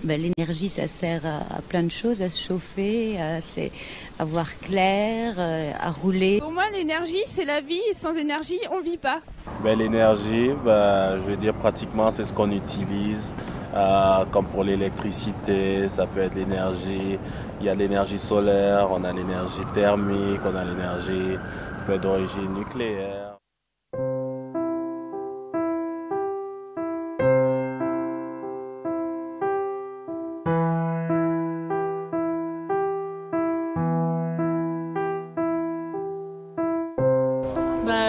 Ben, l'énergie, ça sert à plein de choses, à se chauffer, à voir clair, à rouler. Pour moi, l'énergie, c'est la vie. Et sans énergie, on ne vit pas. Ben, l'énergie, je veux dire pratiquement, c'est ce qu'on utilise. Comme pour l'électricité, ça peut être l'énergie. Il y a l'énergie solaire, on a l'énergie thermique, on a l'énergie qui peut être d'origine nucléaire.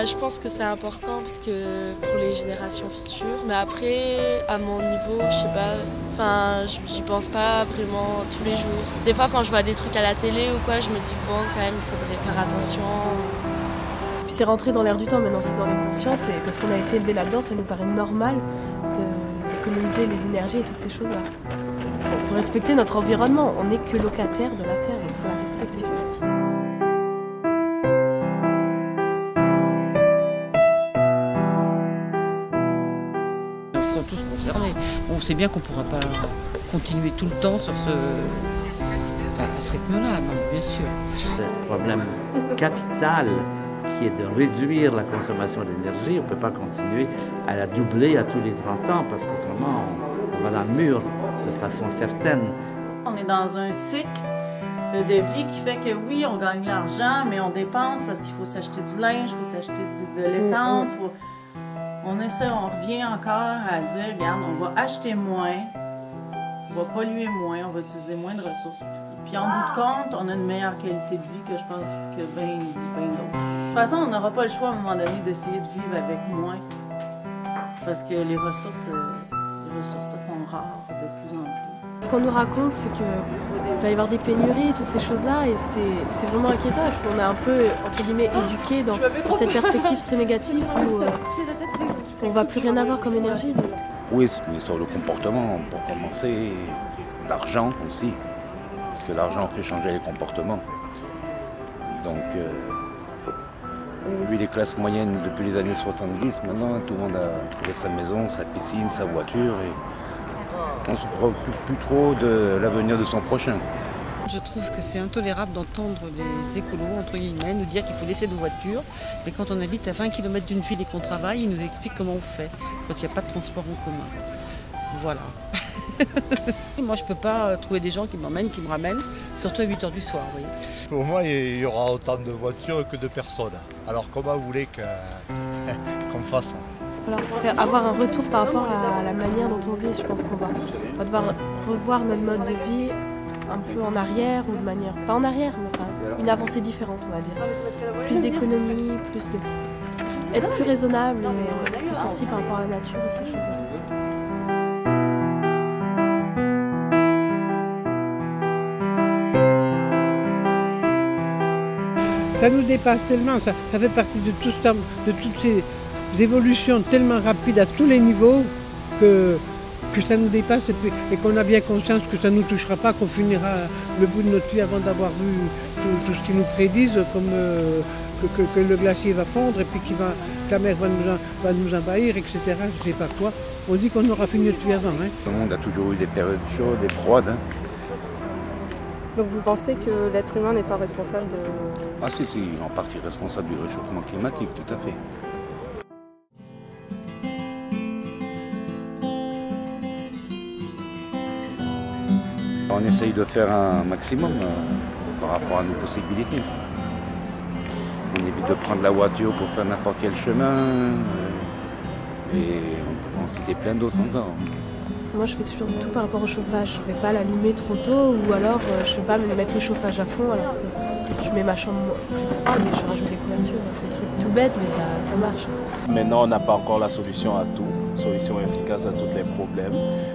Je pense que c'est important parce que pour les générations futures. Mais après, à mon niveau, je sais pas, j'y pense pas vraiment tous les jours. Des fois, quand je vois des trucs à la télé ou quoi, je me dis bon, quand même, il faudrait faire attention. Puis c'est rentré dans l'air du temps, maintenant c'est dans les consciences, et parce qu'on a été élevé là-dedans, ça nous paraît normal d'économiser les énergies et toutes ces choses-là. Il faut respecter notre environnement, on n'est que locataire de la Terre, il faut la respecter. Sont tous concernés. On sait bien qu'on ne pourra pas continuer tout le temps sur ce rythme-là, bien sûr. Le problème capital qui est de réduire la consommation d'énergie, on ne peut pas continuer à la doubler à tous les 30 ans parce qu'autrement on va dans le mur de façon certaine. On est dans un cycle de vie qui fait que oui, on gagne de l'argent, mais on dépense parce qu'il faut s'acheter du linge, il faut s'acheter de l'essence. On revient encore à dire, regarde, on va acheter moins, on va polluer moins, on va utiliser moins de ressources. Puis en bout de compte, on a une meilleure qualité de vie que je pense que bien d'autres. De toute façon, on n'aura pas le choix à un moment donné d'essayer de vivre avec moins, parce que les ressources se font rares de plus en plus. Ce qu'on nous raconte, c'est qu'il va y avoir des pénuries, toutes ces choses-là, et c'est vraiment inquiétant. Et puis on est un peu, entre guillemets, éduqués dans cette perspective très négative où on ne va plus rien avoir comme énergie. Oui, c'est une histoire de comportement, pour commencer, d'argent aussi, parce que l'argent fait changer les comportements. Donc, vu les classes moyennes depuis les années 70, maintenant tout le monde a trouvé sa maison, sa piscine, sa voiture, et on ne se préoccupe plus trop de l'avenir de son prochain. Je trouve que c'est intolérable d'entendre les écolos, entre guillemets, nous dire qu'il faut laisser nos voitures, mais quand on habite à 20 km d'une ville et qu'on travaille, ils nous expliquent comment on fait, quand il n'y a pas de transport en commun. Voilà. Moi, je ne peux pas trouver des gens qui m'emmènent, qui me ramènent, surtout à 8 h du soir. Oui. Pour moi, il y aura autant de voitures que de personnes. Alors comment vous voulez qu'on fasse ça? Il va falloir avoir un retour par rapport à la manière dont on vit. Je pense qu'on va devoir revoir notre mode de vie un peu en arrière, ou de manière, pas en arrière, mais enfin, une avancée différente, on va dire. Plus d'économie, être plus raisonnable et plus sensible par rapport à la nature et ces choses-là. Ça nous dépasse tellement, ça fait partie de toutes ces évolutions tellement rapides à tous les niveaux que ça nous dépasse et qu'on a bien conscience que ça ne nous touchera pas, qu'on finira le bout de notre vie avant d'avoir vu tout ce qu'ils nous prédisent, comme que le glacier va fondre et puis que la mer va nous envahir, etc. Je ne sais pas quoi. On dit qu'on aura fini notre vie avant. Hein. Le monde a toujours eu des périodes chaudes et froides. Hein. Donc vous pensez que l'être humain n'est pas responsable de... Ah si, en partie responsable du réchauffement climatique, tout à fait. On essaye de faire un maximum par rapport à nos possibilités. On évite de prendre la voiture pour faire n'importe quel chemin. Et on peut en citer plein d'autres encore. Moi, je fais toujours tout par rapport au chauffage. Je ne vais pas l'allumer trop tôt ou alors je ne vais pas me mettre le chauffage à fond alors que je mets ma chambre plus froide et je rajoute des couvertures. C'est un truc tout bête, mais ça marche. Maintenant, on n'a pas encore la solution à tout, solution efficace à tous les problèmes,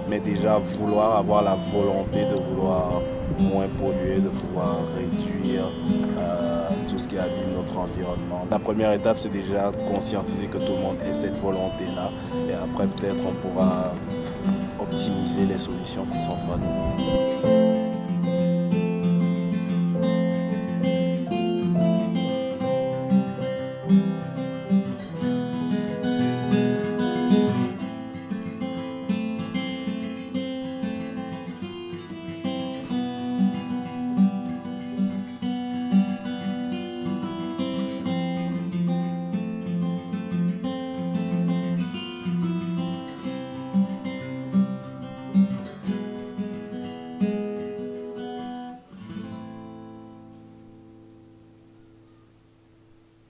mais déjà avoir la volonté de vouloir moins polluer, de pouvoir réduire tout ce qui abîme notre environnement. La première étape, c'est déjà conscientiser que tout le monde ait cette volonté-là et après peut-être on pourra optimiser les solutions qui s'offrent à nous.